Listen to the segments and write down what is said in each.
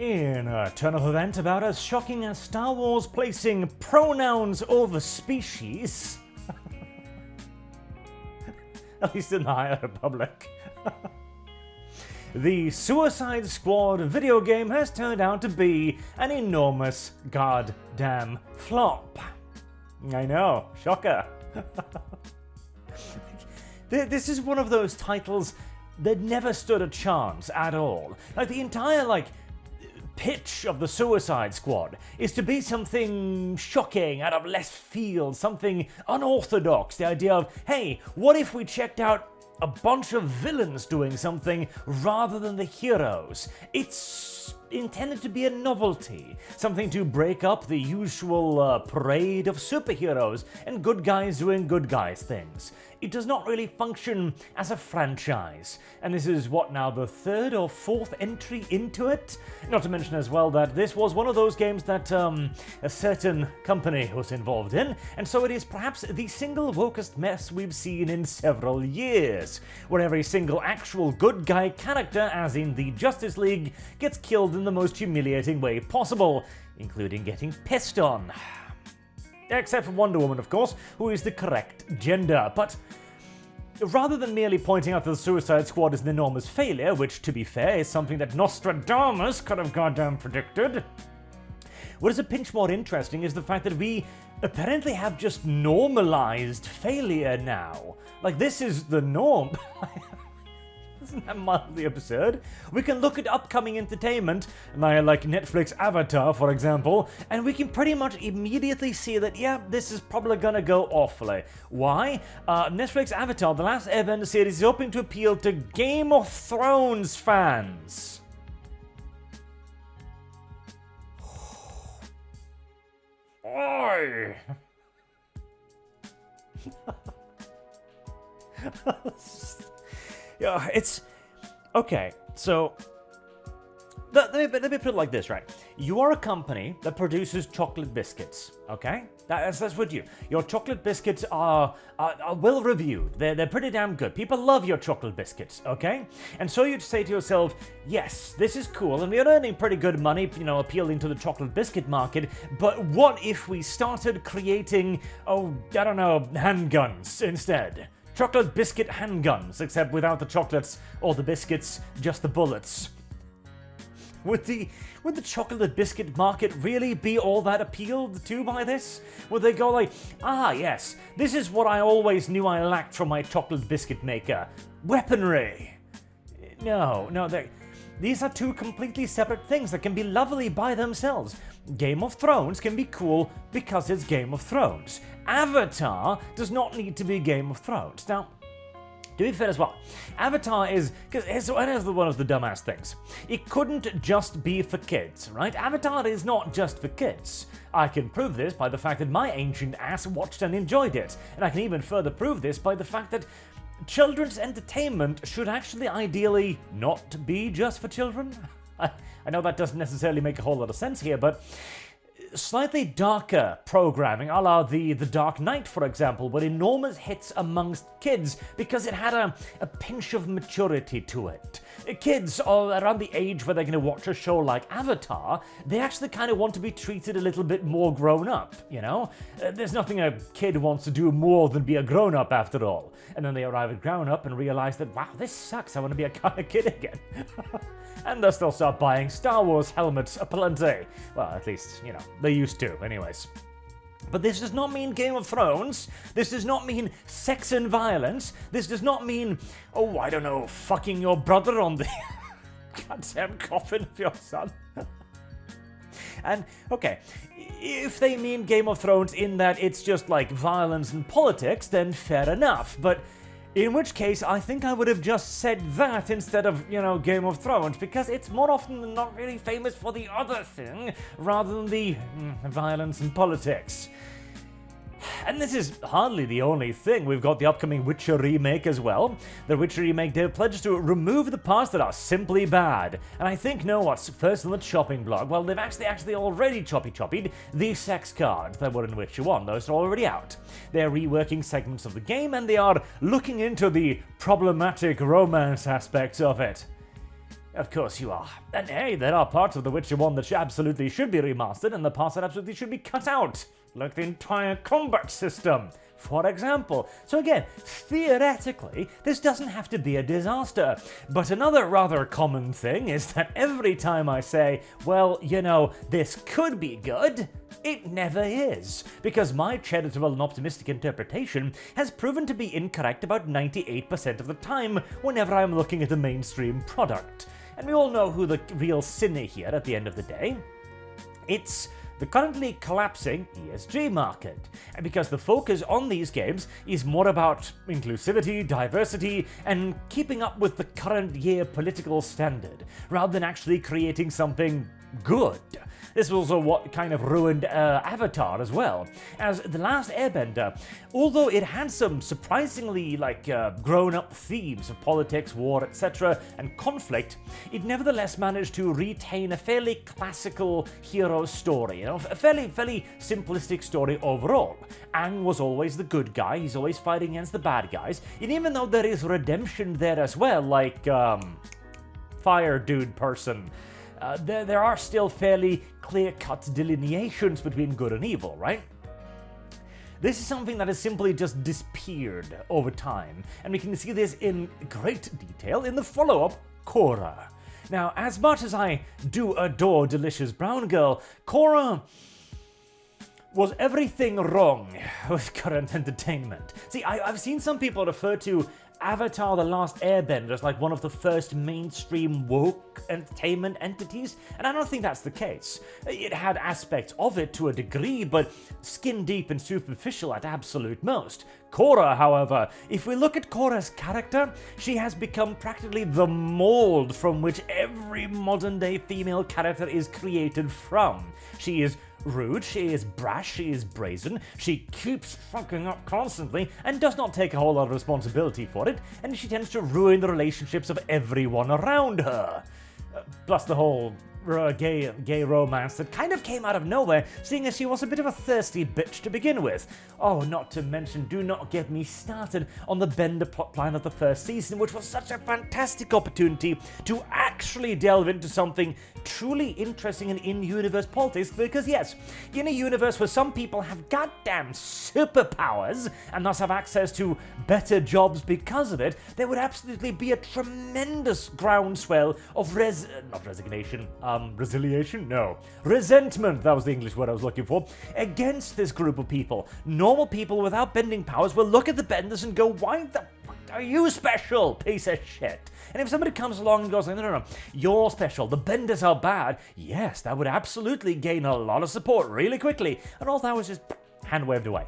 In a turn of events about as shocking as Star Wars placing pronouns over species, at least in the High Republic, the Suicide Squad video game has turned out to be an enormous goddamn flop. I know, shocker. This is one of those titles that never stood a chance at all. Like, the entire, pitch of the Suicide Squad is to be something shocking, out of left field, something unorthodox. The idea of, hey, what if we checked out a bunch of villains doing something rather than the heroes? It's intended to be a novelty, something to break up the usual parade of superheroes and good guys doing good guys things. It does not really function as a franchise, and this is what now, the third or fourth entry into it? Not to mention as well that this was one of those games that a certain company was involved in, and so it is perhaps the single wokest mess we've seen in several years, where every single actual good guy character, as in the Justice League, gets killed in the most humiliating way possible, including getting pissed on. Except for Wonder Woman, of course, who is the correct gender. But rather than merely pointing out that the Suicide Squad is an enormous failure, which, to be fair, is something that Nostradamus could have goddamn predicted, what is a pinch more interesting is the fact that we apparently have just normalized failure now. Like, this is the norm. Isn't that mildly absurd? We can look at upcoming entertainment, like Netflix Avatar, for example, and we can pretty much immediately see that, yeah, this is probably gonna go awfully. Why? Netflix Avatar, the last Airbender series, is hoping to appeal to Game of Thrones fans. Oi! Yeah, it's okay. So let me put it like this, right? You are a company that produces chocolate biscuits, okay? That's what you. Your chocolate biscuits are well reviewed. They're pretty damn good. People love your chocolate biscuits, okay? And so you'd say to yourself, yes, this is cool, and we're earning pretty good money, appealing to the chocolate biscuit market. But what if we started creating, handguns instead? Chocolate biscuit handguns, except without the chocolates or the biscuits, just the bullets. Would the chocolate biscuit market really be all that appealed to by this? Would they go like, yes, this is what I always knew I lacked from my chocolate biscuit maker: weaponry? No, these are two completely separate things that can be lovely by themselves. Game of Thrones can be cool because it's Game of Thrones. Avatar does not need to be Game of Thrones. Now, to be fair as well, Avatar is, because here's one of the dumbass things. It couldn't just be for kids, right? Avatar is not just for kids. I can prove this by the fact that my ancient ass watched and enjoyed it. And I can even further prove this by the fact that children's entertainment should actually ideally not be just for children. I know that doesn't necessarily make a whole lot of sense here, but slightly darker programming, a la the Dark Knight, for example, were enormous hits amongst kids because it had a pinch of maturity to it. Kids are around the age where they're going to watch a show like Avatar, they actually kind of want to be treated a little bit more grown up, There's nothing a kid wants to do more than be a grown up after all. And then they arrive at grown up and realize that, wow, this sucks, I want to be a kid again. And thus they'll start buying Star Wars helmets aplenty. Well, at least, they used to, anyways. But this does not mean Game of Thrones. This does not mean sex and violence. This does not mean, fucking your brother on the goddamn coffin of your son. And, okay, if they mean Game of Thrones in that it's just like violence and politics, then fair enough. But in which case, I think I would have just said that instead of, Game of Thrones, because it's more often than not really famous for the other thing, rather than the violence and politics. And this is hardly the only thing. We've got the upcoming Witcher remake as well. The Witcher remake, they've pledged to remove the parts that are simply bad. And I think, what's first on the chopping block? Well, they've actually already chopped the sex cards that were in Witcher 1. Those are already out. They're reworking segments of the game, and they are looking into the problematic romance aspects of it. Of course you are. And hey, there are parts of The Witcher 1 that absolutely should be remastered, and the parts that absolutely should be cut out, like the entire combat system, for example. So again, theoretically, this doesn't have to be a disaster. But another rather common thing is that every time I say, well, you know, this could be good, it never is, because my charitable and optimistic interpretation has proven to be incorrect about 98% of the time whenever I'm looking at a mainstream product. And we all know who the real sinner here at the end of the day. It's the currently collapsing ESG market, and because the focus on these games is more about inclusivity, diversity, and keeping up with the current year political standard, rather than actually creating something good. This was also what kind of ruined Avatar as well, as The Last Airbender, although it had some surprisingly grown-up themes of politics, war, etc., and conflict, it nevertheless managed to retain a fairly classical hero story, a fairly simplistic story overall. Aang was always the good guy, he's always fighting against the bad guys, and even though there is redemption there as well, like fire dude person, there are still fairly clear-cut delineations between good and evil, right? This is something that has simply just disappeared over time, and we can see this in great detail in the follow-up, Korra. Now, as much as I do adore Delicious Brown Girl, Korra was everything wrong with current entertainment. See, I've seen some people refer to Avatar: The Last Airbender as like one of the first mainstream woke entertainment entities, and I don't think that's the case. It had aspects of it to a degree, but skin deep and superficial at absolute most. Korra, however, if we look at Korra's character, she has become practically the mold from which every modern-day female character is created from. She is rude, she is brash, she is brazen, she keeps fucking up constantly and does not take a whole lot of responsibility for it, and she tends to ruin the relationships of everyone around her. Plus the whole gay romance that kind of came out of nowhere, seeing as she was a bit of a thirsty bitch to begin with. Oh, not to mention, do not get me started on the Bender plotline of the first season, which was such a fantastic opportunity to actually delve into something truly interesting in in-universe politics, because yes, in a universe where some people have goddamn superpowers and thus have access to better jobs because of it, there would absolutely be a tremendous groundswell of resentment, that was the English word I was looking for, against this group of people. Normal people without bending powers will look at the Benders and go, why the fuck are you special, piece of shit? And if somebody comes along and goes, no, you're special, the Benders are bad, yes, that would absolutely gain a lot of support really quickly, and all that was just hand waved away.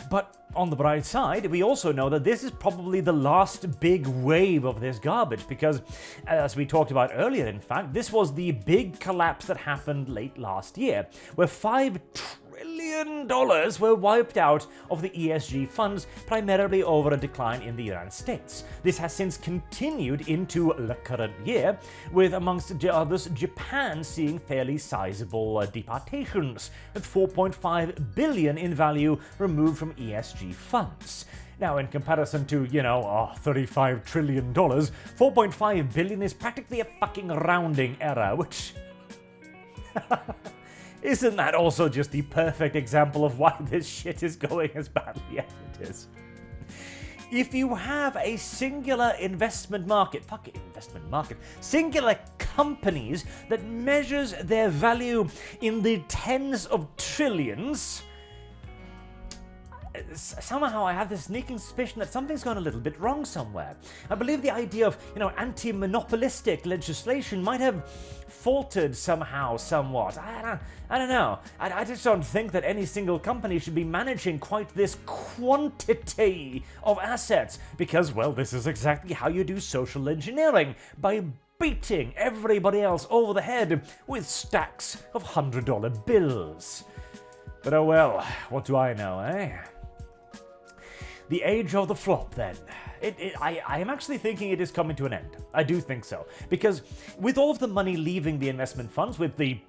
But on the bright side, we also know that this is probably the last big wave of this garbage, because, as we talked about earlier, in fact, this was the big collapse that happened late last year, where $5 trillion were wiped out of the ESG funds, primarily over a decline in the United States. This has since continued into the current year, with, amongst others, Japan seeing fairly sizable departations, with $4.5 billion in value removed from ESG funds. Now, in comparison to, $35 trillion, $4.5 billion is practically a fucking rounding error, which... Isn't that also just the perfect example of why this shit is going as badly as it is? If you have a singular singular companies that measures their value in the tens of trillions, somehow I have this sneaking suspicion that something's gone a little bit wrong somewhere. I believe the idea of, anti-monopolistic legislation might have faltered somehow, somewhat. I don't know. I just don't think that any single company should be managing quite this quantity of assets, because, well, this is exactly how you do social engineering, by beating everybody else over the head with stacks of $100 bills. But oh well, what do I know, eh? The age of the flop, then. I am actually thinking it is coming to an end. I do think so. Because with all of the money leaving the investment funds, with the,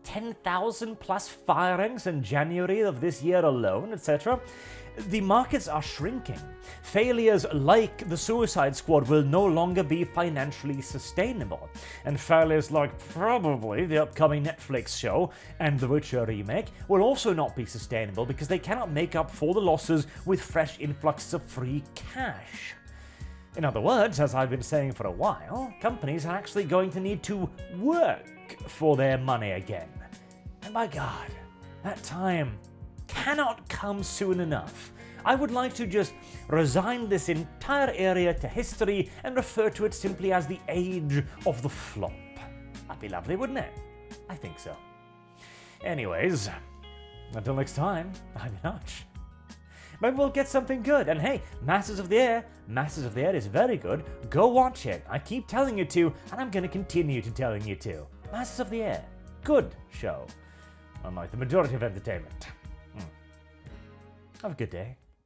10,000 plus firings in January of this year alone, etc., The markets are shrinking. Failures like the Suicide Squad will no longer be financially sustainable. And failures like probably the upcoming Netflix show and The Witcher remake will also not be sustainable because they cannot make up for the losses with fresh influxes of free cash. In other words, as I've been saying for a while, companies are actually going to need to work for their money again. And by God, that time cannot come soon enough. I would like to just resign this entire area to history and refer to it simply as the age of the flop. That'd be lovely, wouldn't it? I think so. Anyways, until next time, I'm Arch. Maybe we'll get something good. And hey, Masters of the Air is very good. Go watch it. I keep telling you to, and I'm going to continue to telling you to. Masters of the Air. Good show. Unlike the majority of entertainment. Have a good day.